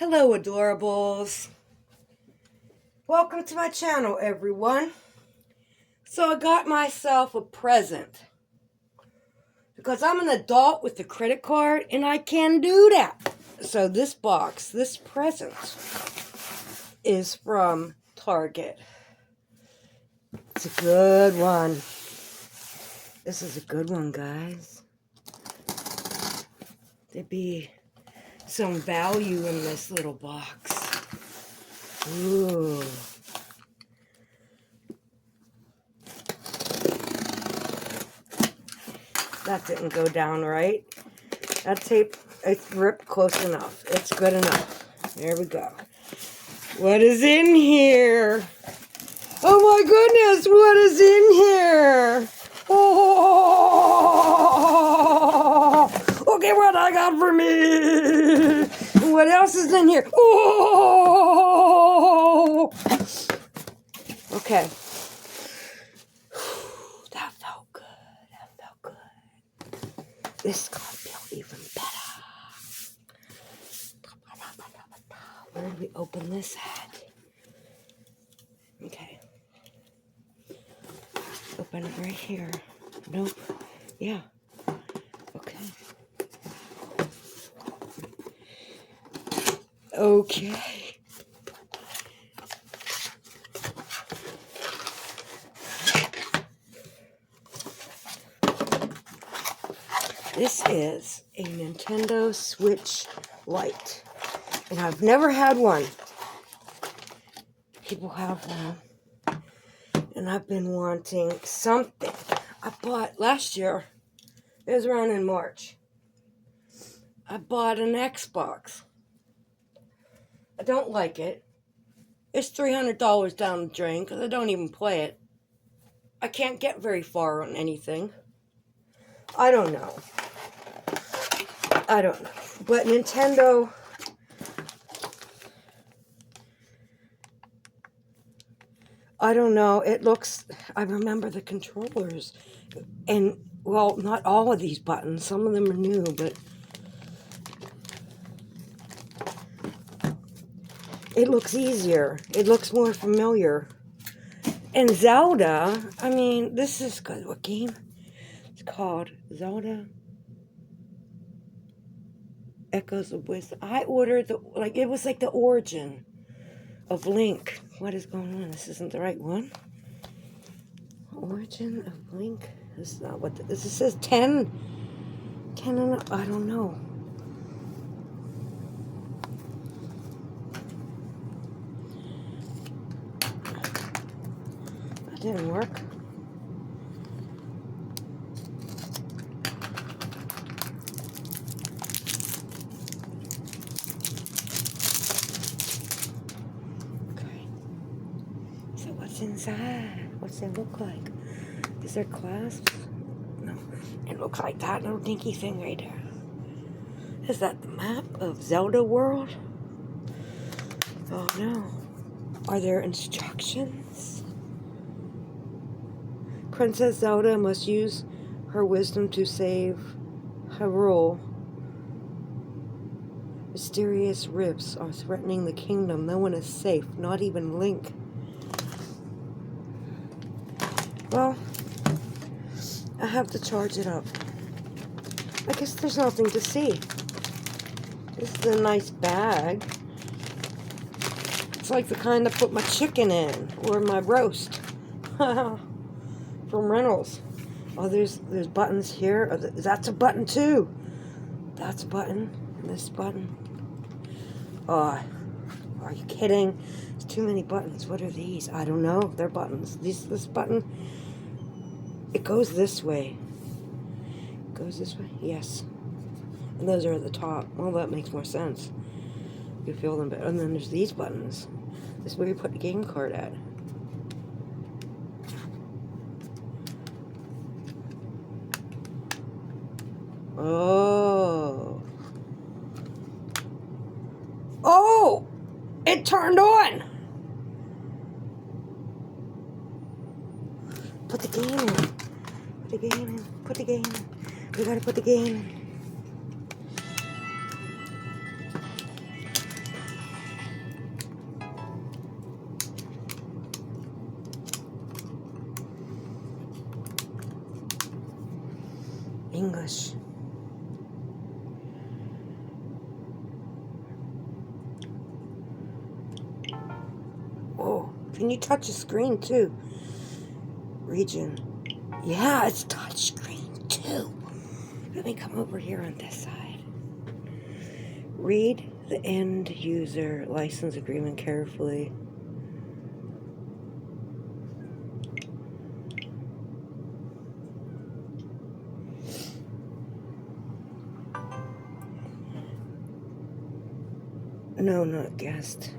Hello, adorables. Welcome to my channel, everyone. So I got myself a present because I'm an adult with a credit card and I can do that. So this box, this present is from Target. It's a good one. This is a good one, guys. There'd be some value in this little box. Ooh. That didn't go down right. That tape, it's ripped close enough. It's good enough. There we go. What is in here? Oh my goodness, what is in here? Oh, okay, what I got for me? What else is in here? Oh, okay. That felt good. That felt good. This is gonna feel even better. Where do we open this at? Okay. Open it right here. Nope. Yeah. Okay. Okay. This is a Nintendo Switch Lite. And I've never had one. People have one. And I've been wanting something. I bought last year, it was around in March. I bought an Xbox. I don't like it. It's $300 down the drain because I don't even play it. I can't get very far on anything. I don't know. But Nintendo, I don't know. It looks, I remember the controllers. And, well, not all of these buttons. Some of them are new, but it looks easier. It looks more familiar. And Zelda, I mean, this is good. What game? It's called Zelda Echoes of Wisdom. I ordered, it was like the origin of Link. What is going on? This isn't the right one. Origin of Link. This is not what this says. 10 and I don't know. That didn't work. Okay. So what's inside? What's it look like? Is there clasps? No. It looks like that little dinky thing right there. Is that the map of Zelda World? Oh no. Are there instructions? Princess Zelda must use her wisdom to save Hyrule. Mysterious rifts are threatening the kingdom. No one is safe, not even Link. Well, I have to charge it up. I guess there's nothing to see. This is a nice bag. It's like the kind I put my chicken in, or my roast. From Reynolds. Oh, there's buttons here. Oh, that's a button too. That's a button. And this button. Oh, are you kidding? There's too many buttons. What are these? I don't know. They're buttons. This button. It goes this way. It goes this way. Yes. And those are at the top. Well, that makes more sense. You feel them better. And then there's these buttons. This is where you put the game card at. Oh. Oh! It turned on! Put the game in. Put the game in. Put the game in. We gotta put the game in. English. Oh, can you touch the screen too? Region. Yeah, it's touch screen too. Let me come over here on this side. Read the end user license agreement carefully. No, not guest.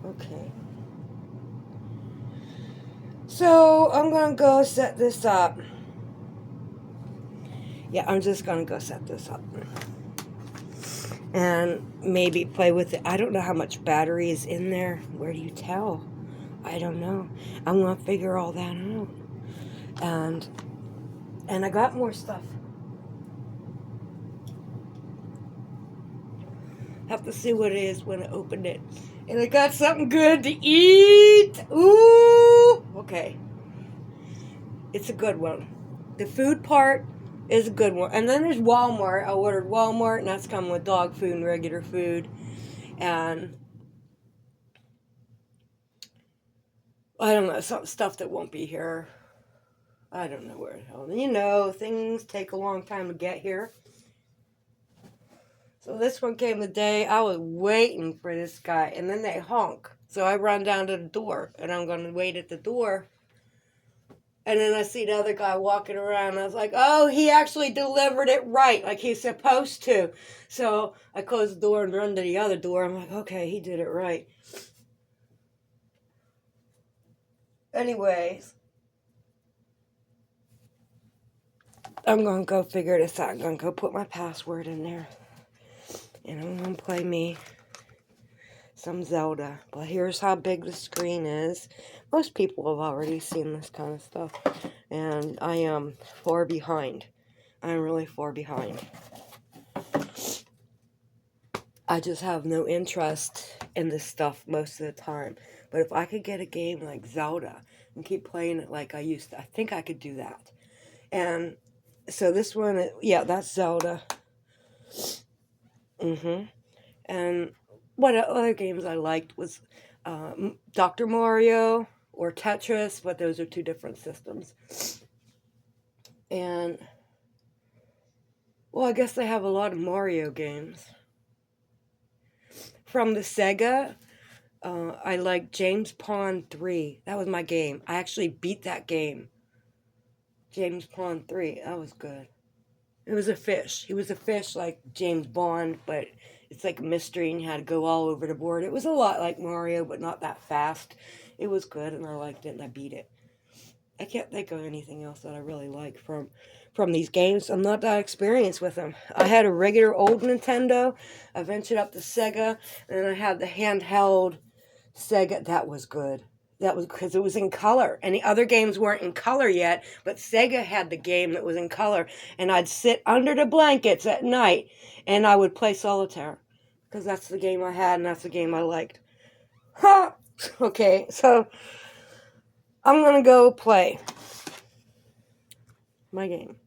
Okay. So I'm gonna go set this up. Yeah, I'm just gonna go set this up. And maybe play with it. I don't know how much battery is in there. Where do you tell? I don't know. I'm gonna figure all that out. And I got more stuff. Have to see what it is when I open it. And I got something good to eat. Ooh! Okay. It's a good one. The food part is a good one. And then there's Walmart. I ordered Walmart, and that's coming with dog food and regular food. And I don't know, some stuff that won't be here. I don't know where the hell. You know, things take a long time to get here. So this one came the day I was waiting for this guy, and then they honk. So I run down to the door, and I'm going to wait at the door. And then I see the other guy walking around. I was like, oh, he actually delivered it right, like he's supposed to. So I close the door and run to the other door. I'm like, okay, he did it right. Anyways, I'm going to go figure this out. I'm going to go put my password in there. And I'm going to play me some Zelda. But here's how big the screen is. Most people have already seen this kind of stuff. And I am far behind. I'm really far behind. I just have no interest in this stuff most of the time. But if I could get a game like Zelda and keep playing it like I used to, I think I could do that. And so this one, yeah, that's Zelda. And what other games I liked was Dr. Mario or Tetris, but those are two different systems. And, well, I guess they have a lot of Mario games. From the Sega, I like James Pond 3. That was my game. I actually beat that game. James Pond 3. That was good. It was a fish. He was a fish like James Bond, but it's like a mystery and you had to go all over the board. It was a lot like Mario, but not that fast. It was good and I liked it and I beat it. I can't think of anything else that I really like from these games. I'm not that experienced with them. I had a regular old Nintendo. I ventured up to Sega, and then I had the handheld Sega. That was good. That was because it was in color, and the other games weren't in color yet, but Sega had the game that was in color, and I'd sit under the blankets at night, and I would play solitaire, because that's the game I had, and that's the game I liked. Huh! Okay, so I'm going to go play my game.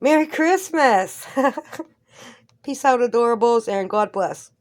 Merry Christmas! Peace out, adorables, and God bless.